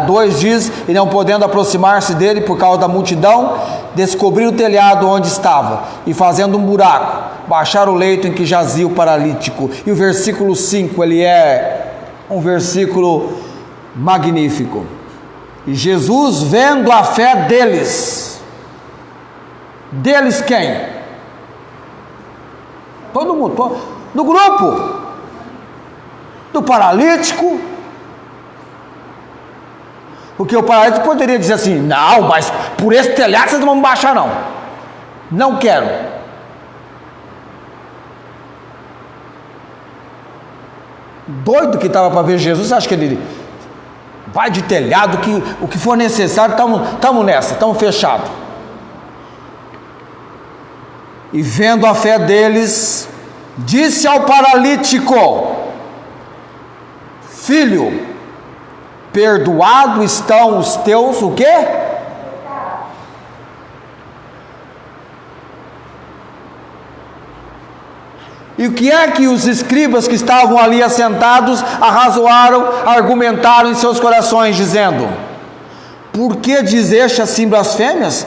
2 diz: e não podendo aproximar-se dele por causa da multidão, descobriram o telhado onde estava, e fazendo um buraco, baixaram o leito em que jazia o paralítico. E o versículo 5, ele é um versículo magnífico. E Jesus, vendo a fé deles quem? Todo mundo, do grupo, do paralítico. Porque o paralítico poderia dizer assim: não, mas por esse telhado vocês não vão me baixar não, não quero. Doido que estava para ver Jesus, você acha que ele vai de telhado, que o que for necessário, estamos nessa, estamos fechados. E vendo a fé deles, disse ao paralítico: filho, perdoado estão os teus, o quê? E o que é que os escribas que estavam ali assentados arrazoaram, argumentaram em seus corações, dizendo: por que dizeste assim blasfêmias?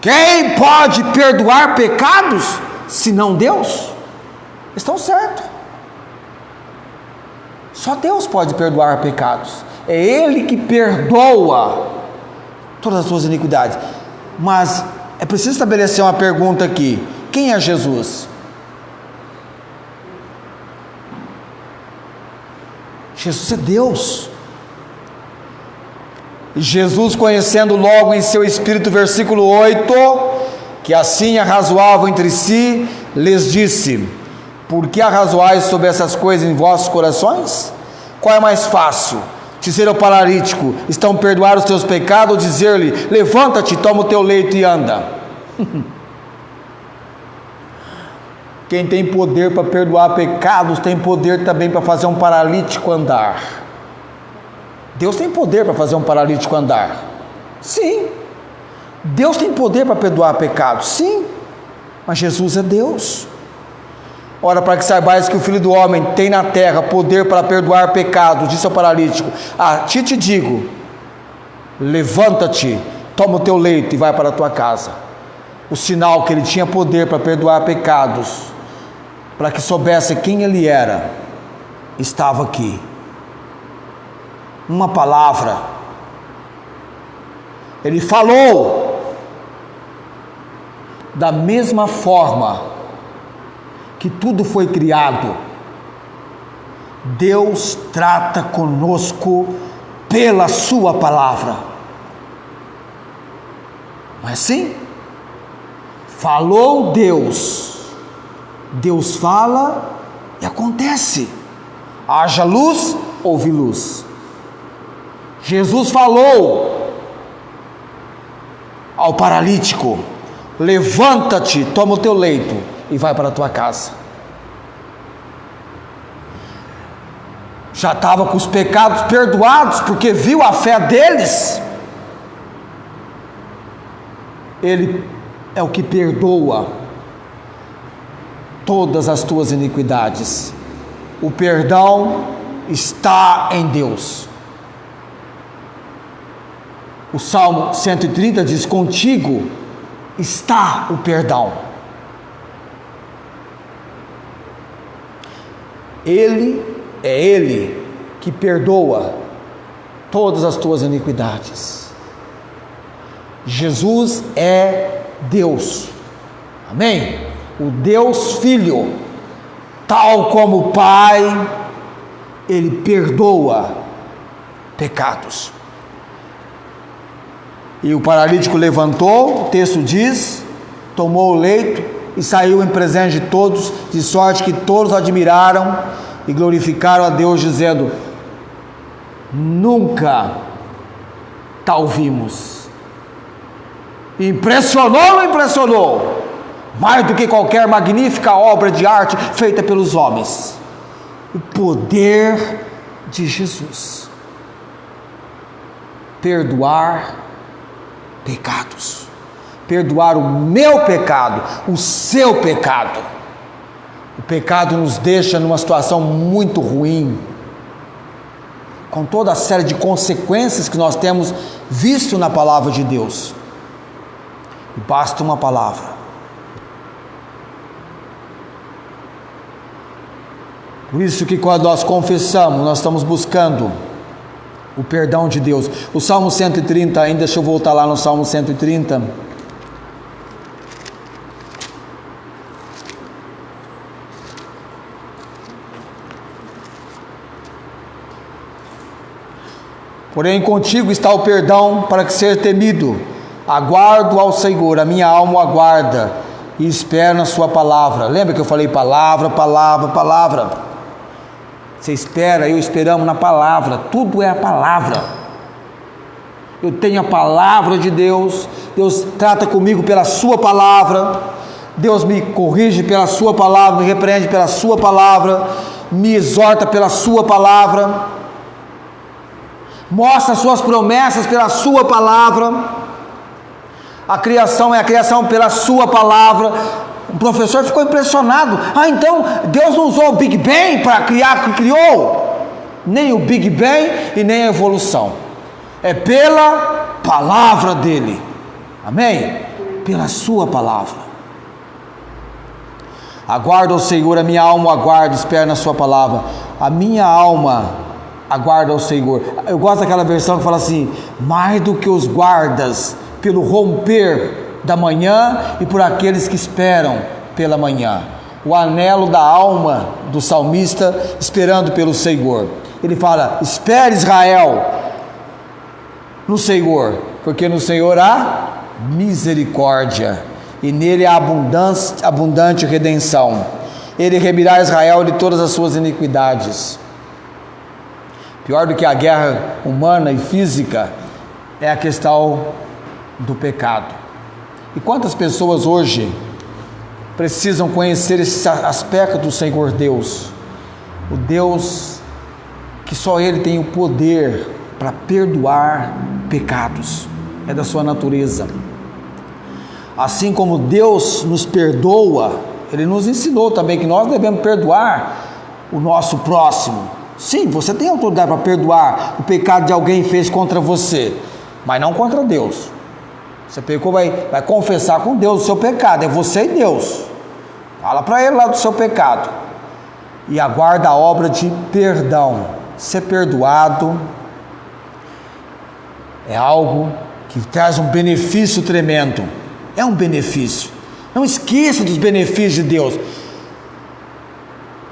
Quem pode perdoar pecados, senão Deus? Estão certos. Só Deus pode perdoar pecados. É Ele que perdoa todas as suas iniquidades. Mas é preciso estabelecer uma pergunta aqui: quem é Jesus? Jesus é Deus. E Jesus, conhecendo logo em seu espírito, versículo 8, que assim arrazoavam entre si, lhes disse: por que arrazoais sobre essas coisas em vossos corações? Qual é mais fácil? Dizer ao paralítico: estão perdoados os teus pecados, ou dizer-lhe: levanta-te, toma o teu leito e anda? Quem tem poder para perdoar pecados, tem poder também para fazer um paralítico andar. Deus tem poder para fazer um paralítico andar? Sim. Deus tem poder para perdoar pecados? Sim. Mas Jesus é Deus. Ora, para que saibais que o Filho do Homem tem na terra poder para perdoar pecados, disse ao paralítico: a ti te digo, levanta-te, toma o teu leito e vai para a tua casa. O sinal que ele tinha poder para perdoar pecados, para que soubesse quem ele era, estava aqui. Uma palavra. Ele falou, Da mesma forma que tudo foi criado, Deus trata conosco pela sua palavra. Não é assim? Falou Deus, Deus fala e acontece. Haja luz, houve luz. Jesus falou ao paralítico: levanta-te, toma o teu leito e vai para a tua casa. Já estava com os pecados perdoados, porque viu a fé deles. Ele é o que perdoa todas as tuas iniquidades. O perdão está em Deus. O Salmo 130 diz: contigo está o perdão. É Ele que perdoa todas as tuas iniquidades. Jesus é Deus, amém? O Deus Filho, tal como o Pai, Ele perdoa pecados. E o paralítico levantou, o texto diz, tomou o leito e saiu em presente de todos, de sorte que todos admiraram e glorificaram a Deus, dizendo: nunca tal vimos. Impressionou ou não impressionou? Mais do que qualquer magnífica obra de arte feita pelos homens. O poder de Jesus. Perdoar pecados. Perdoar o meu pecado, o seu pecado. O pecado nos deixa numa situação muito ruim, com toda a série de consequências que nós temos visto na palavra de Deus. E basta uma palavra. Por isso que quando nós confessamos, nós estamos buscando o perdão de Deus. O Salmo 130, ainda deixa eu voltar lá no Salmo 130. Porém contigo está o perdão para que ser temido. Aguardo ao Senhor, a minha alma o aguarda e espero na sua palavra. Lembra que eu falei palavra, palavra, palavra? Você espera, eu esperamos na palavra. Tudo é a palavra. Eu tenho a palavra de Deus. Deus trata comigo pela sua palavra. Deus me corrige pela sua palavra, me repreende pela sua palavra, me exorta pela sua palavra, mostra suas promessas pela sua palavra. A criação é a criação pela sua palavra. O professor ficou impressionado. Então Deus não usou o Big Bang para criar o que criou? Nem o Big Bang e nem a evolução. É pela palavra dele. Amém? Pela sua palavra. Aguardo ao Senhor, a minha alma aguarda, espera na sua palavra. A minha alma aguarda ao Senhor. Eu gosto daquela versão que fala assim: mais do que os guardas pelo romper da manhã e por aqueles que esperam pela manhã. O anelo da alma do salmista esperando pelo Senhor. Ele fala: espere, Israel, no Senhor, porque no Senhor há misericórdia e nele há abundante redenção. Ele remirá Israel de todas as suas iniquidades. Pior do que a guerra humana e física é a questão do pecado. E quantas pessoas hoje precisam conhecer esse aspecto do Senhor Deus, o Deus que só Ele tem o poder para perdoar pecados, é da sua natureza. Assim como Deus nos perdoa, Ele nos ensinou também que nós devemos perdoar o nosso próximo. Sim, você tem autoridade para perdoar o pecado de alguém que fez contra você, mas não contra Deus. Você pecou, vai confessar com Deus o seu pecado, é você e Deus. Fala para Ele lá do seu pecado. E aguarda a obra de perdão. Ser perdoado é algo que traz um benefício tremendo. É um benefício. Não esqueça dos benefícios de Deus.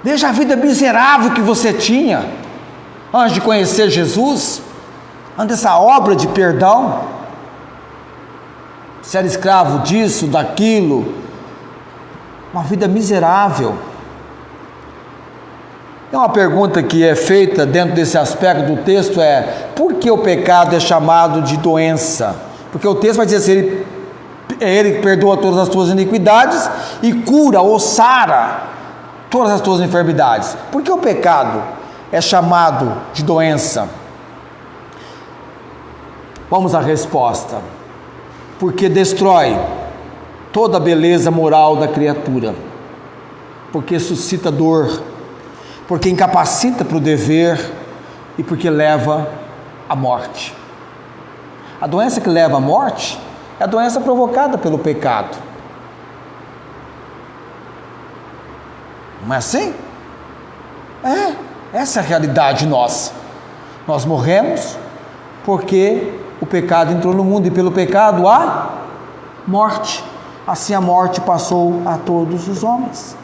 Veja a vida miserável que você tinha antes de conhecer Jesus, antes dessa obra de perdão. Você era escravo disso, daquilo, uma vida miserável. E uma pergunta que é feita dentro desse aspecto do texto é: por que o pecado é chamado de doença? Porque o texto vai dizer assim: ele perdoa todas as tuas iniquidades e cura ou sara todas as tuas enfermidades. Por que o pecado é chamado de doença? Vamos à resposta: porque destrói toda a beleza moral da criatura, porque suscita dor, porque incapacita para o dever e porque leva à morte. A doença que leva à morte é a doença provocada pelo pecado. Não é assim? Essa é a realidade nossa. Nós morremos porque o pecado entrou no mundo, e pelo pecado a morte. Assim a morte passou a todos os homens.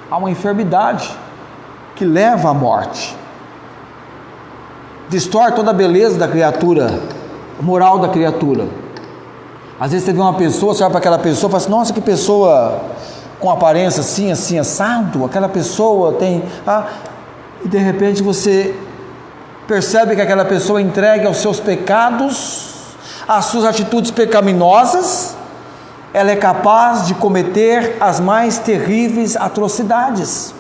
Há uma enfermidade que leva à morte. Destrói toda a beleza da criatura, a moral da criatura. Às vezes você vê uma pessoa, você olha para aquela pessoa e fala assim: nossa, que pessoa com aparência assim, assim, assado, aquela pessoa tem... e de repente você percebe que aquela pessoa entregue aos seus pecados, às suas atitudes pecaminosas, ela é capaz de cometer as mais terríveis atrocidades,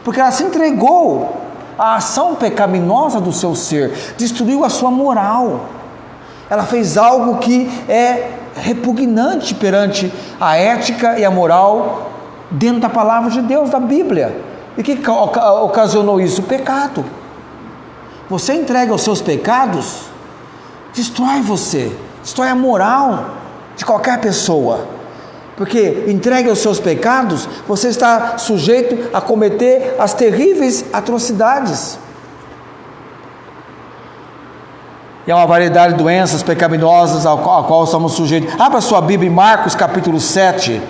porque ela se entregou à ação pecaminosa do seu ser, destruiu a sua moral. Ela fez algo que é repugnante perante a ética e a moral dentro da palavra de Deus, da Bíblia. E o que ocasionou isso? O pecado. Você entrega aos seus pecados, destrói você, destrói a moral de qualquer pessoa, porque entregue aos seus pecados, você está sujeito a cometer as terríveis atrocidades. E há uma variedade de doenças pecaminosas a qual estamos sujeitos. Abra sua Bíblia em Marcos capítulo 7,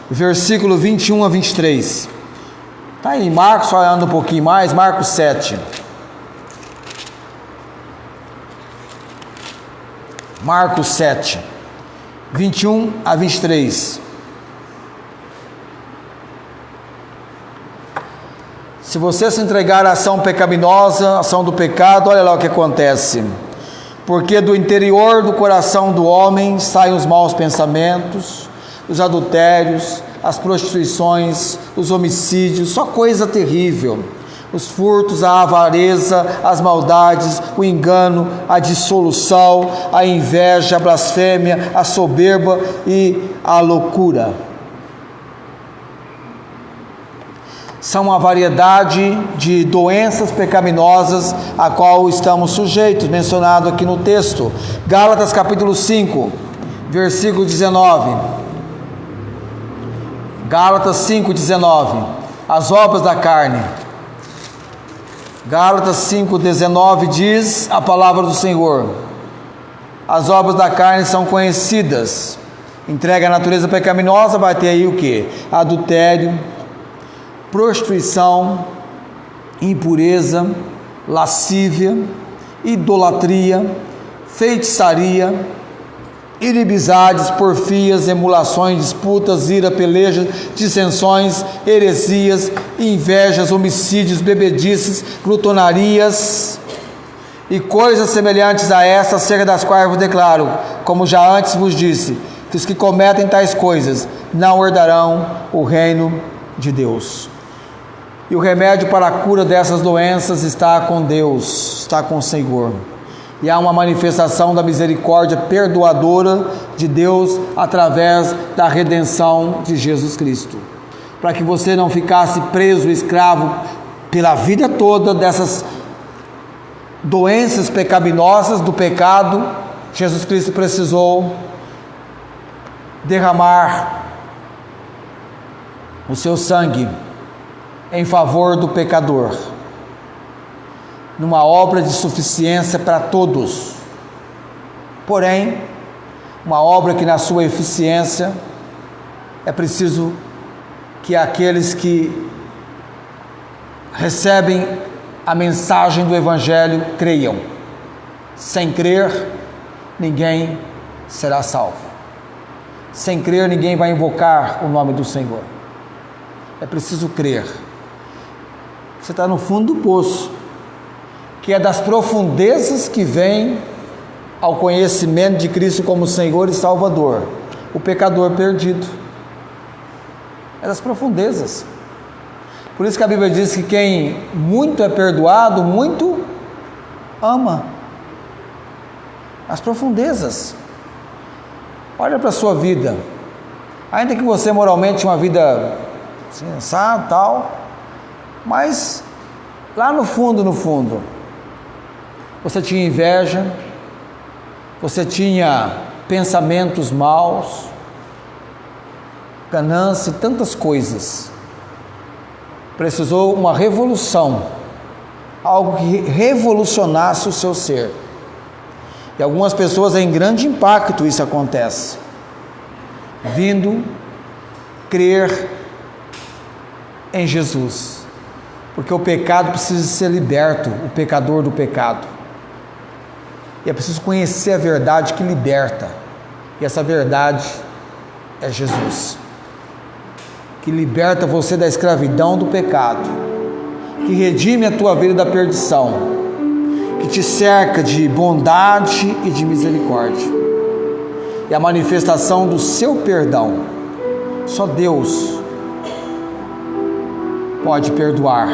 versículo 21 a 23. Está aí em Marcos, só anda um pouquinho mais, Marcos 7. Marcos 7, 21 a 23. Se você se entregar à ação pecaminosa, à ação do pecado, olha lá o que acontece. Porque do interior do coração do homem saem os maus pensamentos, os adultérios, as prostituições, os homicídios, só coisa terrível. Os furtos, a avareza, as maldades, o engano, a dissolução, a inveja, a blasfêmia, a soberba e a loucura. São uma variedade de doenças pecaminosas a qual estamos sujeitos, mencionado aqui no texto. Gálatas capítulo 5, versículo 19. Gálatas 5, 19. As obras da carne. Gálatas 5, 19 diz a palavra do Senhor: as obras da carne são conhecidas. Entrega a natureza pecaminosa, vai ter aí o que? Adultério, prostituição, impureza, lascívia, idolatria, feitiçaria, inimizades, porfias, emulações, disputas, ira, pelejas, dissensões, heresias, invejas, homicídios, bebedices, glutonarias e coisas semelhantes a estas, acerca das quais vos declaro, como já antes vos disse, que os que cometem tais coisas não herdarão o reino de Deus. E o remédio para a cura dessas doenças está com Deus, está com o Senhor. E há uma manifestação da misericórdia perdoadora de Deus através da redenção de Jesus Cristo. Para que você não ficasse preso, escravo pela vida toda dessas doenças pecaminosas do pecado, Jesus Cristo precisou derramar o seu sangue em favor do pecador, numa obra de suficiência para todos, porém, uma obra que na sua eficiência é preciso que aqueles que recebem a mensagem do Evangelho creiam. Sem crer, ninguém será salvo. Sem crer, ninguém vai invocar o nome do Senhor. É preciso crer. Você está no fundo do poço, que é das profundezas que vem ao conhecimento de Cristo como Senhor e Salvador, o pecador perdido. É das profundezas. Por isso que a Bíblia diz que quem muito é perdoado, muito ama. As profundezas. Olha para a sua vida. Ainda que você moralmente tinha uma vida sensata, tal, mas lá no fundo, você tinha inveja, você tinha pensamentos maus, ganância e tantas coisas. Precisou uma revolução, algo que revolucionasse o seu ser. E algumas pessoas, em grande impacto, isso acontece. Vindo crer em Jesus. Porque o pecado precisa ser liberto, o pecador do pecado. E é preciso conhecer a verdade que liberta. E essa verdade é Jesus. Que liberta você da escravidão do pecado. Que redime a tua vida da perdição. Que te cerca de bondade e de misericórdia. E a manifestação do seu perdão. Só Deus pode perdoar.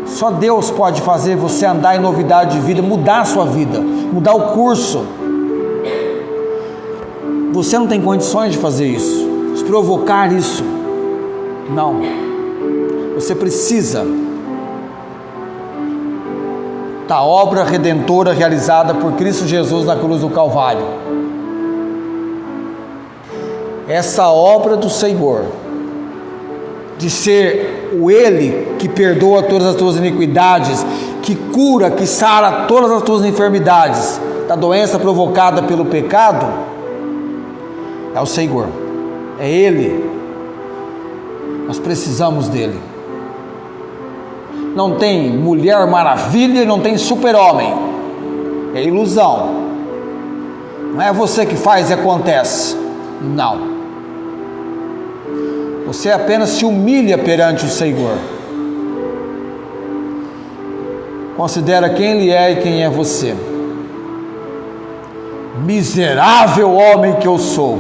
Só Deus pode fazer você andar em novidade de vida, mudar a sua vida, mudar o curso. Você não tem condições de fazer isso, de provocar isso. Não. Você precisa da obra redentora realizada por Cristo Jesus na cruz do Calvário. Essa obra do Senhor, de ser o Ele que perdoa todas as tuas iniquidades, que cura, que sara todas as tuas enfermidades, da doença provocada pelo pecado, é o Senhor, é Ele. Nós precisamos dele. Não tem mulher maravilha e não tem super-homem, é ilusão. Não é você que faz e acontece, não. Você apenas se humilha perante o Senhor. Considera quem Ele é e quem é você. Miserável homem que eu sou.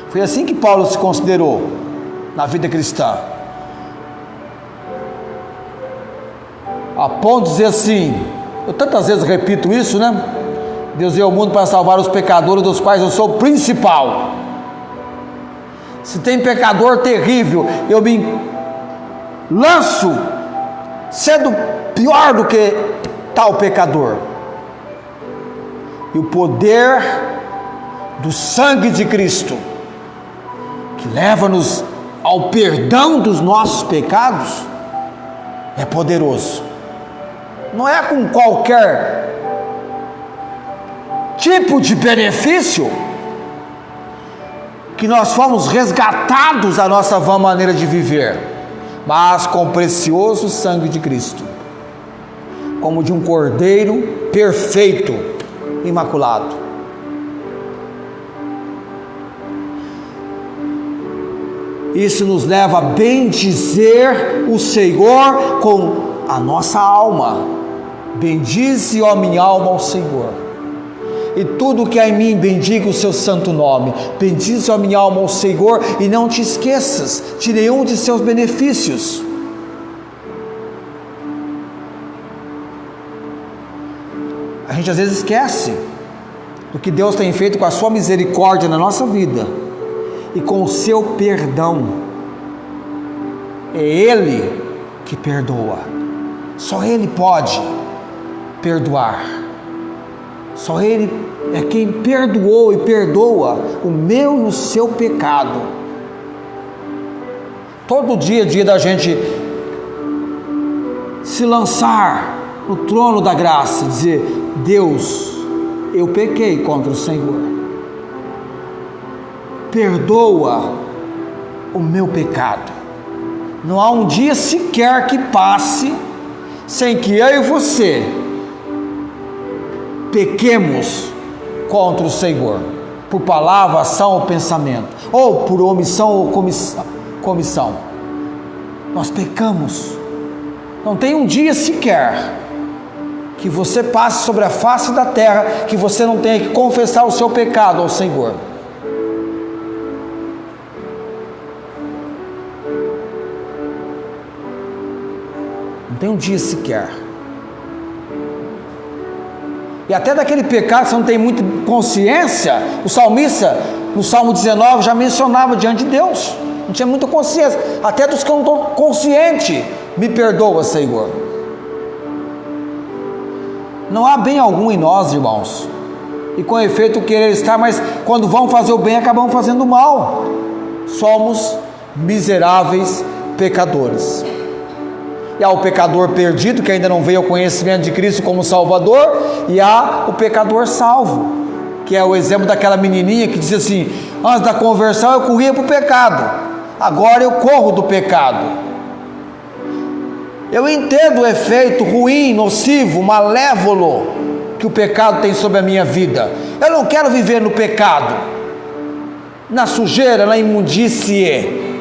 Foi assim que Paulo se considerou na vida cristã. A ponto de dizer assim, eu tantas vezes repito isso, né? Deus veio ao mundo para salvar os pecadores, dos quais eu sou o principal. Se tem pecador terrível, eu me lanço sendo pior do que tal pecador. E o poder do sangue de Cristo, que leva-nos ao perdão dos nossos pecados, é poderoso. Não é com qualquer tipo de benefício que nós fomos resgatados da nossa vã maneira de viver, mas com o precioso sangue de Cristo, como de um cordeiro perfeito, imaculado. Isso nos leva a bendizer o Senhor com a nossa alma. Bendize, ó minha alma, ao Senhor. E tudo que há em mim, bendiga o seu santo nome. Bendize a minha alma ao Senhor e não te esqueças de nenhum de seus benefícios. A gente às vezes esquece do que Deus tem feito com a sua misericórdia na nossa vida e com o seu perdão. É Ele que perdoa. Só Ele pode perdoar. Só Ele é quem perdoou e perdoa o meu e o seu pecado. Todo dia é dia da gente se lançar no trono da graça e dizer: Deus, eu pequei contra o Senhor. Perdoa o meu pecado. Não há um dia sequer que passe sem que eu e você pequemos contra o Senhor, por palavra, ação ou pensamento, ou por omissão ou comissão. Nós pecamos. Não tem um dia sequer que você passe sobre a face da terra que você não tenha que confessar o seu pecado ao Senhor. Não tem um dia sequer. E até daquele pecado que você não tem muita consciência, o salmista, no Salmo 19, já mencionava diante de Deus. Não tinha muita consciência. Até dos que eu não estou consciente, me perdoa, Senhor. Não há bem algum em nós, irmãos. E com efeito querer estar, mas quando vamos fazer o bem, acabamos fazendo o mal. Somos miseráveis pecadores. E há o pecador perdido, que ainda não veio ao conhecimento de Cristo como Salvador, e há o pecador salvo, que é o exemplo daquela menininha que diz assim: antes da conversão eu corria para o pecado, agora eu corro do pecado. Eu entendo o efeito ruim, nocivo, malévolo que o pecado tem sobre a minha vida. Eu não quero viver no pecado, na sujeira, na imundície.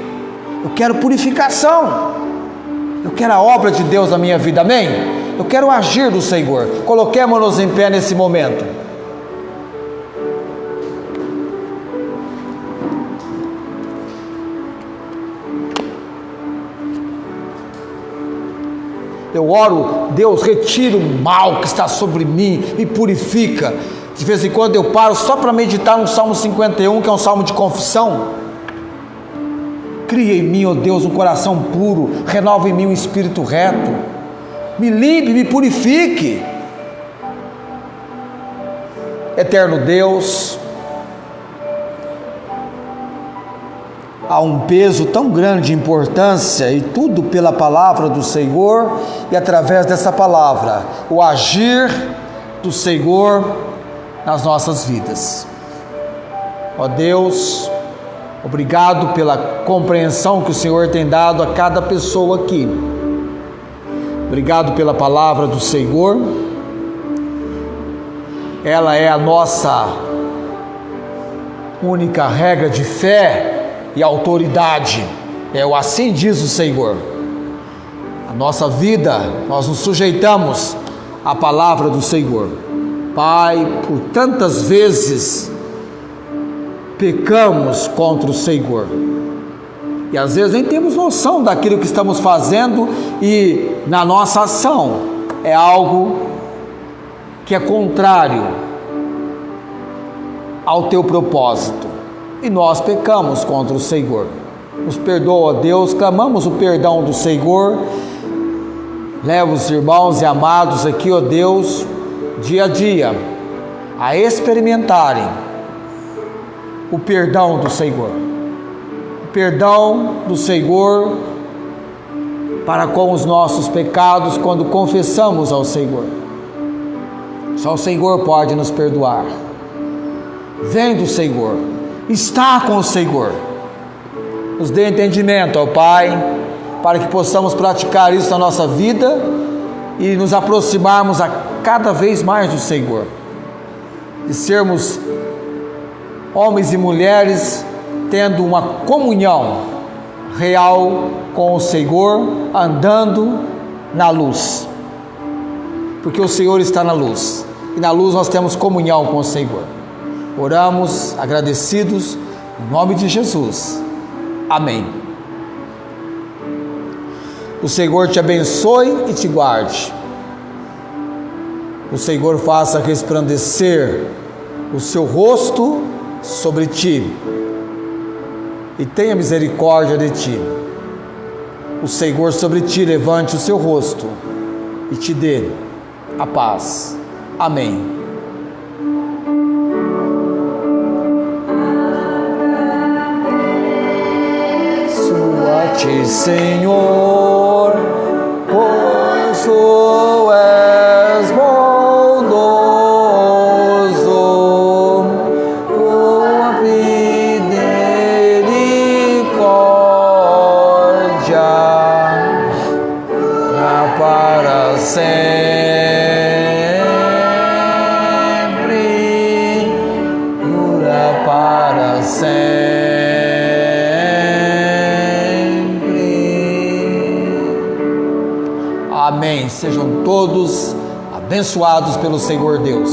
Eu quero purificação. Eu quero a obra de Deus na minha vida, amém? Eu quero o agir do Senhor. Coloquemos-nos em pé nesse momento. Eu oro: Deus, retira o mal que está sobre mim, me purifica. De vez em quando eu paro só para meditar no Salmo 51, que é um salmo de confissão. Cria em mim, ó Deus, um coração puro, renova em mim um espírito reto, me limpe, me purifique. Eterno Deus, há um peso tão grande de importância, e tudo pela palavra do Senhor, e através dessa palavra, o agir do Senhor nas nossas vidas. Ó Deus, obrigado pela compreensão que o Senhor tem dado a cada pessoa aqui. Obrigado pela palavra do Senhor. Ela é a nossa única regra de fé e autoridade. Assim diz o Senhor. A nossa vida, nós nos sujeitamos à palavra do Senhor. Pai, por tantas vezes pecamos contra o Senhor, e às vezes nem temos noção daquilo que estamos fazendo, e na nossa ação é algo que é contrário ao teu propósito, e nós pecamos contra o Senhor. Nos perdoa, Deus, clamamos o perdão do Senhor. Leva os irmãos e amados aqui, ó Deus, dia a dia, a experimentarem o perdão do Senhor, o perdão do Senhor para com os nossos pecados, quando confessamos ao Senhor. Só o Senhor pode nos perdoar. Vem do Senhor, está com o Senhor. Nos dê entendimento, ó Pai, para que possamos praticar isso na nossa vida e nos aproximarmos a cada vez mais do Senhor, e sermos homens e mulheres tendo uma comunhão real com o Senhor, andando na luz, porque o Senhor está na luz, e na luz nós temos comunhão com o Senhor. Oramos agradecidos, em nome de Jesus, amém. O Senhor te abençoe e te guarde. O Senhor faça resplandecer o seu rosto sobre ti e tenha misericórdia de ti. O Senhor sobre ti levante o seu rosto e te dê a paz. Amém. Agradeço-te, Senhor, pois tu és bondoso. Tua fidelidade Amém. Sejam todos abençoados pelo Senhor Deus.